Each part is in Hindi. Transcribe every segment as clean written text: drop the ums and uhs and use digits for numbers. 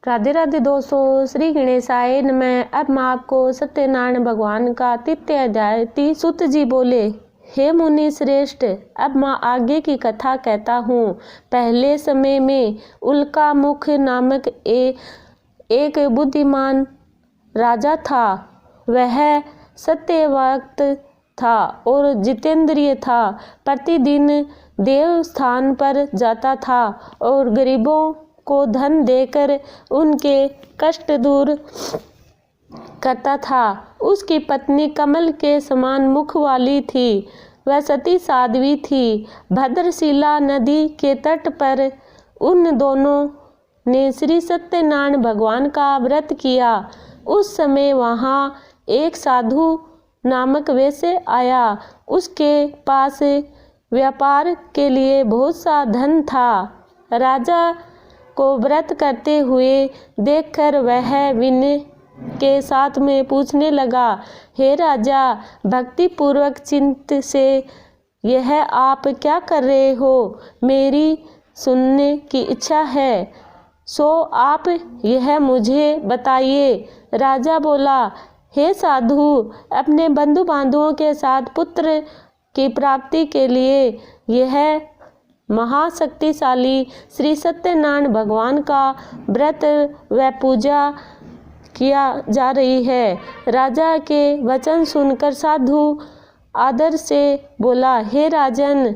राधे राधे दोस्तों, श्री गणेशाय नमः। अब मैं आपको सत्यनारायण भगवान का तृतीय अध्याय सुत जी बोले, हे मुनि श्रेष्ठ, अब मैं आगे की कथा कहता हूँ। पहले समय में उल्का मुख नामक एक बुद्धिमान राजा था। वह सत्यवक्त था और जितेंद्रिय था। प्रतिदिन देवस्थान पर जाता था और गरीबों को धन देकर उनके कष्ट दूर करता था। उसकी पत्नी कमल के समान मुख वाली थी। वह सती साध्वी थी। भद्रशिला नदी के तट पर उन दोनों ने श्री सत्यनारायण भगवान का व्रत किया। उस समय वहाँ एक साधु नामक वैश्य आया। उसके पास व्यापार के लिए बहुत सा धन था। राजा को व्रत करते हुए देखकर वह विनय के साथ में पूछने लगा, हे राजा, भक्ति पूर्वक चिंत से यह आप क्या कर रहे हो? मेरी सुनने की इच्छा है, सो आप यह मुझे बताइए। राजा बोला, हे साधु, अपने बंधु बांधवों के साथ पुत्र की प्राप्ति के लिए यह महाशक्तिशाली श्री सत्यनारायण भगवान का व्रत व पूजा किया जा रही है। राजा के वचन सुनकर साधु आदर से बोला, हे राजन,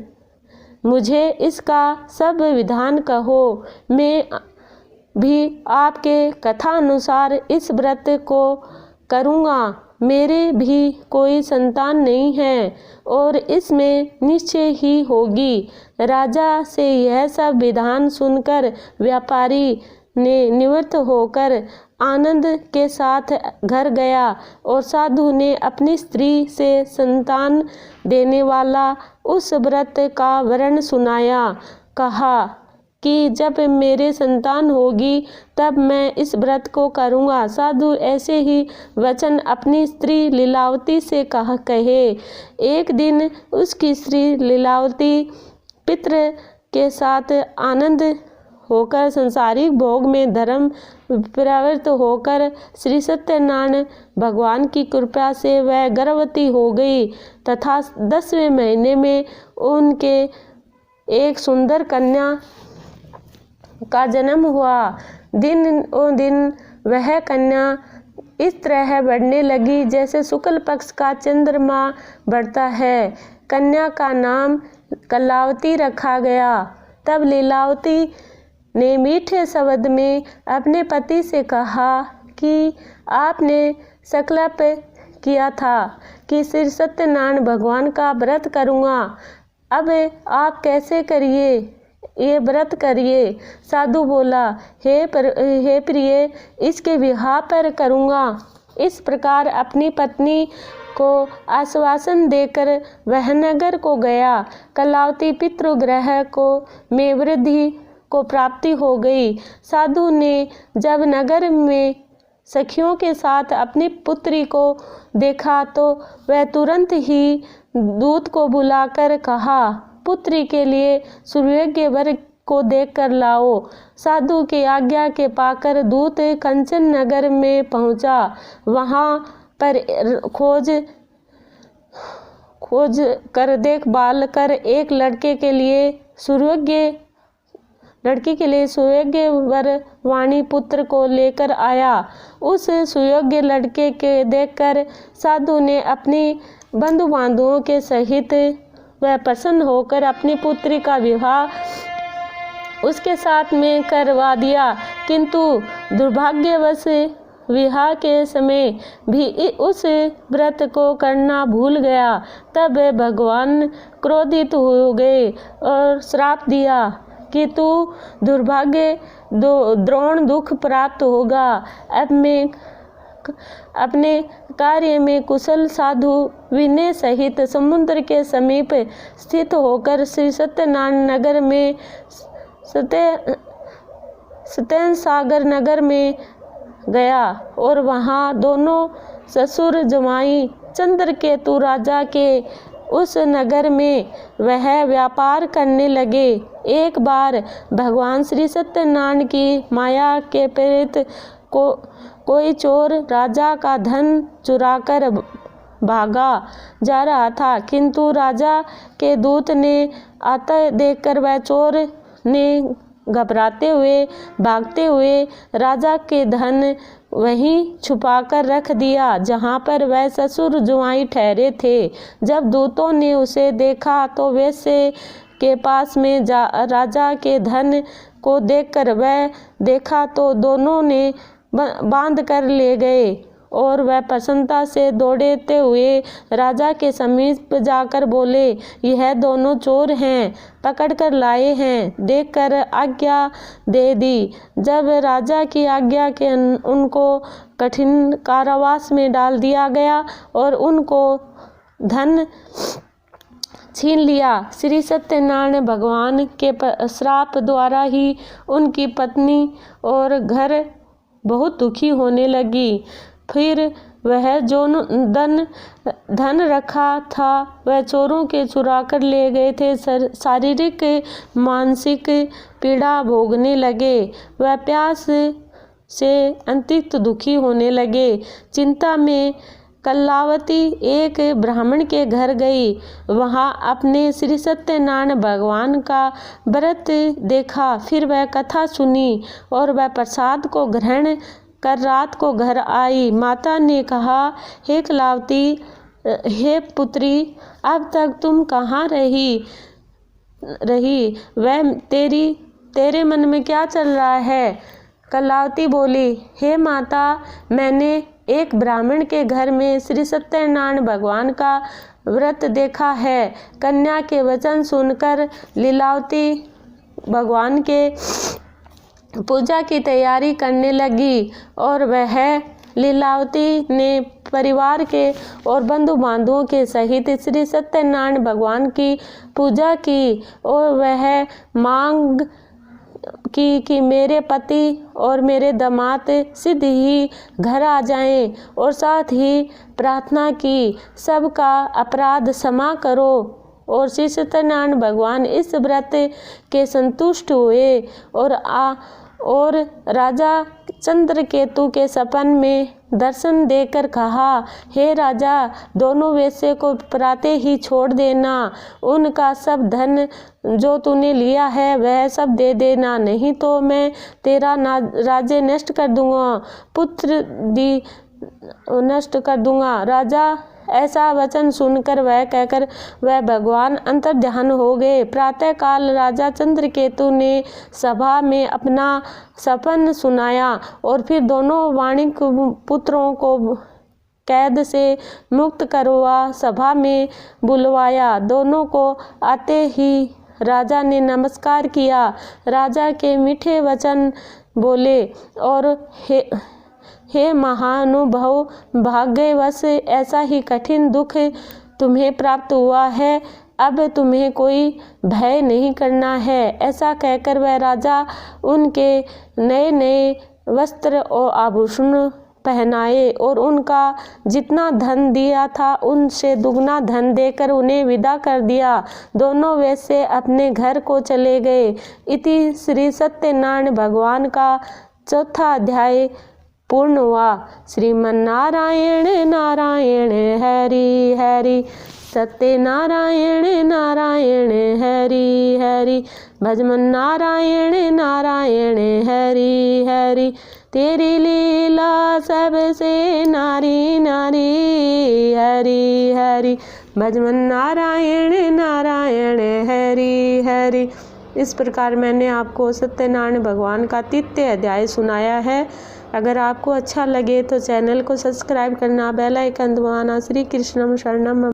मुझे इसका सब विधान कहो। मैं भी आपके कथा अनुसार इस व्रत को करूँगा। मेरे भी कोई संतान नहीं है और इसमें निश्चय ही होगी। राजा से यह सब विधान सुनकर व्यापारी ने निवृत्त होकर आनंद के साथ घर गया और साधु ने अपनी स्त्री से संतान देने वाला उस व्रत का वर्णन सुनाया। कहा कि जब मेरे संतान होगी तब मैं इस व्रत को करूँगा। साधु ऐसे ही वचन अपनी स्त्री लीलावती से कहे। एक दिन उसकी स्त्री लीलावती पितृ के साथ आनंद होकर संसारिक भोग में धर्म प्रवृत्त होकर श्री सत्यनारायण भगवान की कृपा से वह गर्भवती हो गई तथा 10वें महीने में उनके एक सुंदर कन्या का जन्म हुआ। दिन वह कन्या इस तरह बढ़ने लगी जैसे शुक्ल पक्ष का चंद्रमा बढ़ता है। कन्या का नाम कलावती रखा गया। तब लीलावती ने मीठे शब्द में अपने पति से कहा कि आपने संकल्प किया था कि श्री सत्यनारायण भगवान का व्रत करूँगा। अब आप कैसे करिए, ये व्रत करिए। साधु बोला, हे प्रिय, इसके विवाह पर करूँगा। इस प्रकार अपनी पत्नी को आश्वासन देकर वह नगर को गया। कलावती पितृगृह को में वृद्धि को प्राप्ति हो गई। साधु ने जब नगर में सखियों के साथ अपनी पुत्री को देखा तो वह तुरंत ही दूत को बुलाकर कहा, पुत्री के लिए सुयोग्य वर को देखकर लाओ। साधु की आज्ञा के पाकर दूत कंचन नगर में पहुंचा। वहां पर खोज कर देखभाल कर एक लड़की के लिए सुयोग्य वर वाणी पुत्र को लेकर आया। उस सुयोग्य लड़के के देखकर साधु ने अपनी बंधु बांधवों के सहित वह प्रसन्न होकर अपनी पुत्री का विवाह उसके साथ में करवा दिया। किंतु दुर्भाग्यवश विवाह के समय भी उस व्रत को करना भूल गया। तब भगवान क्रोधित हो गए और श्राप दिया कि तू दुर्भाग्य द्रोण दुख प्राप्त होगा। अब मैं अपने कार्य में कुशल साधु विनय सहित समुद्र के समीप स्थित होकर श्री सत्यनारायण नगर में सत्यन सागर नगर में गया और वहाँ दोनों ससुर जमाई चंद्रकेतु राजा के उस नगर में वह व्यापार करने लगे। एक बार भगवान श्री सत्यनारायण की माया के प्रेरित कोई चोर राजा का धन चुराकर भागा जा रहा था, किंतु राजा के दूत ने आता देखकर वह चोर ने घबराते हुए भागते हुए राजा के धन वहीं छुपाकर रख दिया जहां पर वह ससुर जुआई ठहरे थे। जब दूतों ने उसे देखा तो वैसे के पास में राजा के धन को देखकर वह देखा तो दोनों ने बांध कर ले गए और वह प्रसन्नता से दौड़ते हुए राजा के समीप जाकर बोले, यह दोनों चोर हैं, पकड़ कर लाए हैं। देखकर आज्ञा दे दी। जब राजा की आज्ञा के उनको कठिन कारावास में डाल दिया गया और उनको धन छीन लिया। श्री सत्यनारायण भगवान के श्राप द्वारा ही उनकी पत्नी और घर बहुत दुखी होने लगी। फिर वह जो धन रखा था वह चोरों के चुरा कर ले गए थे। शारीरिक मानसिक पीड़ा भोगने लगे। वह प्यास से अत्यंत दुखी होने लगे। चिंता में कलावती एक ब्राह्मण के घर गई। वहां अपने श्री सत्यनारायण भगवान का व्रत देखा। फिर वह कथा सुनी और वह प्रसाद को ग्रहण कर रात को घर आई। माता ने कहा, हे कलावती, हे पुत्री, अब तक तुम कहाँ रही? वह तेरे मन में क्या चल रहा है? कलावती बोली, हे माता, मैंने एक ब्राह्मण के घर में श्री सत्यनारायण भगवान का व्रत देखा है। कन्या के वचन सुनकर लीलावती भगवान के पूजा की तैयारी करने लगी और वह लीलावती ने परिवार के और बंधु बांधवों के सहित श्री सत्यनारायण भगवान की पूजा की और वह मांग की कि मेरे पति और मेरे दामाद सिद्ध ही घर आ जाएं और साथ ही प्रार्थना की, सबका अपराध क्षमा करो। और श्री सत्यनारायण भगवान इस व्रत के संतुष्ट हुए और राजा चंद्रकेतु के सपन में दर्शन देकर कहा, हे राजा, दोनों वेश्ये को प्रातः ही छोड़ देना। उनका सब धन जो तूने लिया है वह सब दे देना, नहीं तो मैं तेरा राज्य नष्ट कर दूंगा, पुत्र दी नष्ट कर दूंगा। राजा ऐसा वचन सुनकर वह कहकर वह भगवान अंतर्ध्यान हो गए। प्रातः काल राजा चंद्रकेतु ने सभा में अपना सपन सुनाया और फिर दोनों वाणिक पुत्रों को कैद से मुक्त करवा सभा में बुलवाया। दोनों को आते ही राजा ने नमस्कार किया। राजा के मीठे वचन बोले और हे महानुभाव, भाग्यवश ऐसा ही कठिन दुख तुम्हें प्राप्त हुआ है, अब तुम्हें कोई भय नहीं करना है। ऐसा कहकर वह राजा उनके नए नए वस्त्र और आभूषण पहनाए और उनका जितना धन दिया था उनसे दुगना धन देकर उन्हें विदा कर दिया। दोनों वैसे अपने घर को चले गए। इति श्री सत्यनारायण भगवान का चौथा अध्याय पूर्ण हुआ। श्रीमन्नारायण नारायण हरि हरि, सत्यनारायण नारायण हरि हरि, भजमन नारायण नारायण हरि हरि। तेरी लीला सबसे नारी नारी, हरि हरि, भजमन नारायण नारायण हरि हरि। इस प्रकार मैंने आपको सत्यनारायण भगवान का 3 अध्याय सुनाया है। अगर आपको अच्छा लगे तो चैनल को सब्सक्राइब करना, बेल आइकन दबाना। श्री कृष्णम शरणम।